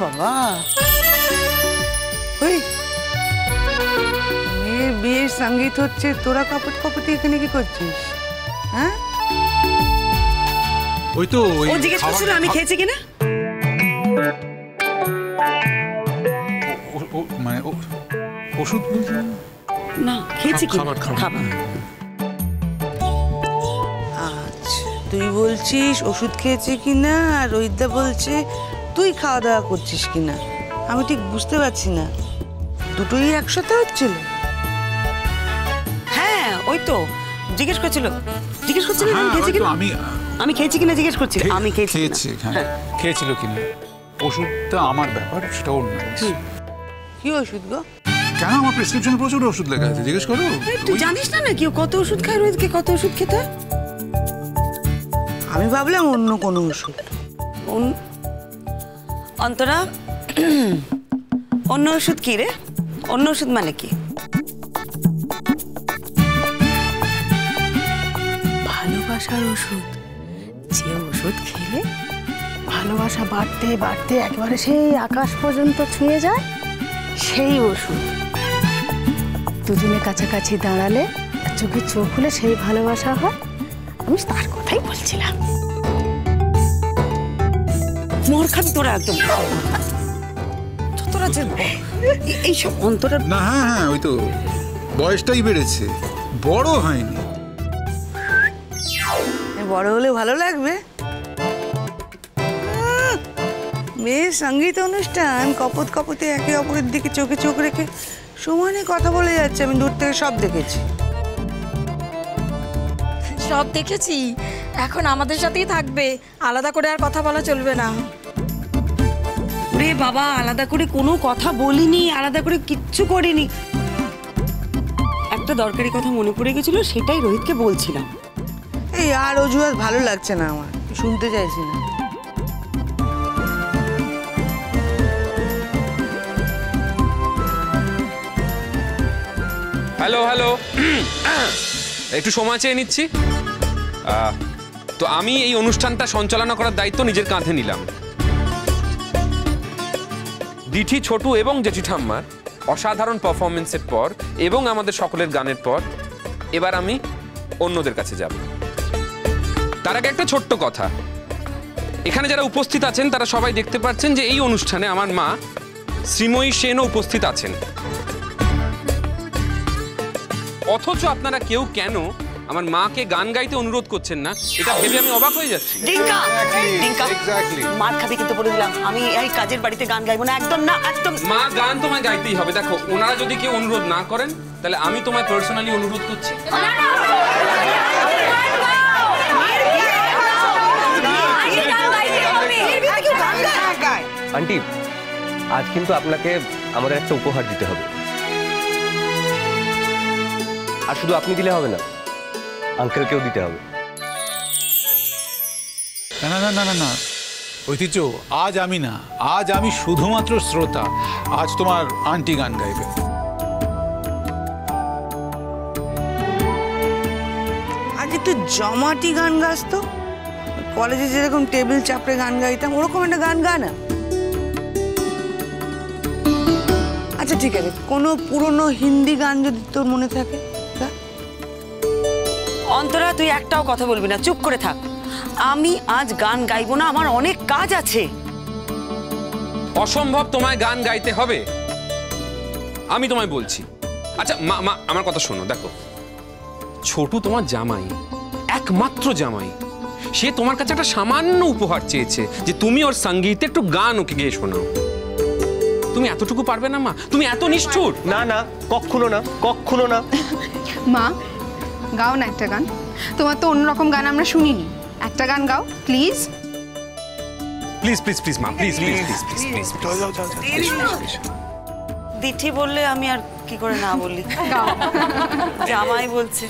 বাবা, ওই মেয়ের বিয়ের সঙ্গীত হচ্ছে, তোরা কপট কপটি এখানে কি করছিস? হ্যাঁ, ওই তো ও জিজ্ঞেস করছিল আমি খেয়েছি কিনা। মানে ওষুধ না, খেয়েছি কি খাবার। আচ্ছা, তুই বলছিস ওষুধ খেয়েছে কিনা, আর রোহিতদা বলছে তুই খাওয়া দাওয়া করছিস কিনা। আমি ঠিক বুঝতে পারছি না, দুটোই একসাথে হচ্ছিল? হ্যাঁ, ওই তো জিজ্ঞেস করছিল আমি খেয়েছি কিনা। আমি খেয়েছি কিনা জিজ্ঞেস করছিল। আমি খেয়েছি, হ্যাঁ খেয়েছিল কিনা। ওষুধটা আমার ব্যাপার, সেটা ওর না। কি ওষুধ গো? কেন, আমার প্রেসক্রিপশনে প্রচুর ওষুধ লেখা আছে, জিজ্ঞেস করো। তুই জানিস না নাকি ও কত ওষুধ খায়, রোহিতকে কত ওষুধ খেতে হয়? আমি ভাবলাম অন্য কোনো ওষুধ। অন্তরা, অন্য ওষুধ কি রে? অন্য ওষুধ মানে কি? ভালোবাসার ওষুধ, যে ওষুধ খেলে ভালোবাসা বাড়তে বাড়তে একবারে সেই আকাশ পর্যন্ত ছুঁয়ে যায়, সেই ওষুধ। দুজনে কাছাকাছি দাঁড়ালে চোখে চোখ খুলে সেই ভালোবাসা হয়। আমি তার কথাই বলছিলাম। মোর খাবি তোরা একদম। তোরা যে এইসব অন্তরা না, হ্যাঁ ওই তো বয়সটাই বেড়েছে, বড় হয়নি। বড় হলে ভালো লাগবে। মেয়ের সঙ্গীত অনুষ্ঠান, কপত কপতে একে অপরের দিকে চোখে চোখ রেখে সমানে কথা বলে যাচ্ছে। আমি দূর থেকে সব দেখেছি। সব দেখেছি, এখন আমাদের সাথেই থাকবে, আলাদা করে আর কথা বলা চলবে না। রে বাবা, আলাদা করে কোনো কথা বলিনি, আলাদা করে কিচ্ছু করিনি। একটা দরকারি কথা মনে পড়ে গেছিল, সেটাই রোহিতকে বলছিলাম। এই আর অজুহাত ভালো লাগছে না আমার, শুনতে চাইছি না। হ্যালো হ্যালো, একটু সময় চেয়ে নিচ্ছি। তো আমি এই অনুষ্ঠানটা সঞ্চালনা করার দায়িত্ব নিজের কাঁধে নিলাম। দিঠি, ছোটু এবং জেঠি ঠাম্মার অসাধারণ পারফরমেন্সের পর এবং আমাদের সকলের গানের পর এবার আমি অন্যদের কাছে যাব। তার আগে একটা ছোট্ট কথা, এখানে যারা উপস্থিত আছেন তারা সবাই দেখতে পাচ্ছেন যে এই অনুষ্ঠানে আমার মা শ্রীময়ী সেনও উপস্থিত আছেন। অথচ আপনারা কেউ কেন আমার মাকে গান গাইতে অনুরোধ করছেন না, এটা ভেবে আমি অবাক হয়ে যাচ্ছি। মার খাবি কিন্তু বলে দিলাম, আমি এই কাজের বাড়িতে গান গাইবো না, একদম না, একদম। মা, গান তোমায় গাইতেই হবে। দেখো, ওনারা যদি কেউ অনুরোধ না করেন তাহলে আমি তোমায় পার্সোনালি অনুরোধ করছি। আন্টি, আজ কিন্তু আপনাকে আমাদের একটা উপহার দিতে হবে। আর শুধু আপনি দিলে হবে না, আঙ্কেলকেও দিতে হবে। না না না না না ঐতিহ্য, আজ আমি না, আজ আমি শুধুমাত্র শ্রোতা। আজ তোমার আন্টি গান গাইবে। আজ একটু জমাটি গান গাস তো, কলেজে যেরকম টেবিল চাপড়ে গান গাইতাম ওরকম একটা গান গা না। আচ্ছা ঠিক আছে, কোনো পুরনো হিন্দি গান যদি তোর মনে থাকে। অন্তরা, তুই একটাও কথা বলবি না, চুপ করে থাক। আমি আজ গান গাইবো না, আমার অনেক কাজ আছে। অসম্ভব, তোমায় গান গাইতে হবে, আমি তোমায় বলছি। আচ্ছা মা, আমার কথা শোনো। দেখো, ছোটু তোমার জামাই, একমাত্র জামাই। সে তোমার কাছে একটা সামান্য উপহার চেয়েছে যে তুমি ওর সঙ্গীতে একটু গান ওকে গিয়ে শোনাও। তুমি এতটুকু পারবে না মা? তুমি এত নিষ্ঠুর? না না, কখনো না, কখনো না। মা, গাও না একটা গান। তোমার তো অন্যরকম গান আমরা শুনিনি, একটা গান গাও প্লিজ। প্লিজ প্লিজ প্লিজ মা, please please please please please. Dithi বললে আমি আর কি করে না বলি। জামাই বলছে।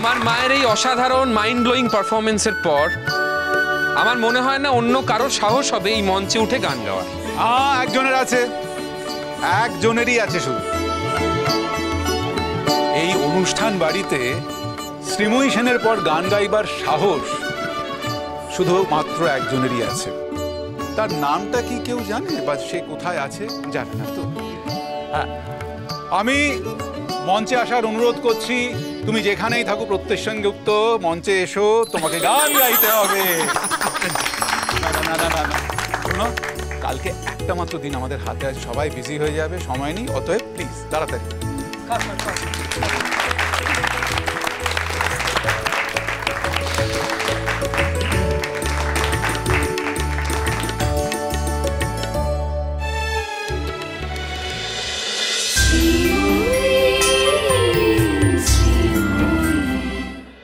আমার মায়ের এই অসাধারণ মাইন্ড ব্লোয়িং পারফরমেন্সের পর আমার মনে হয় না অন্য কারোর সাহস হবে এই মঞ্চে উঠে গান গাওয়ার। একজনের আছে, একজনেরই আছে শুধু। এই অনুষ্ঠান বাড়িতে শ্রীময়ী সেনের পর গান গাইবার সাহস শুধু মাত্র একজনেরই আছে। তার নামটা কি কেউ জানে, বা সে কোথায় আছে জানে না তো? হ্যাঁ, আমি মঞ্চে আসার অনুরোধ করছি। তুমি যেখানেই থাকো প্রত্যেশনযুক্ত মঞ্চে এসো, তোমাকে গান গাইতে হবে। না না না না না, শোনো, কালকে একটা মাত্র দিন আমাদের হাতে আছে, সবাই বিজি হয়ে যাবে, সময় নেই, অতএব প্লিজ তাড়াতাড়ি।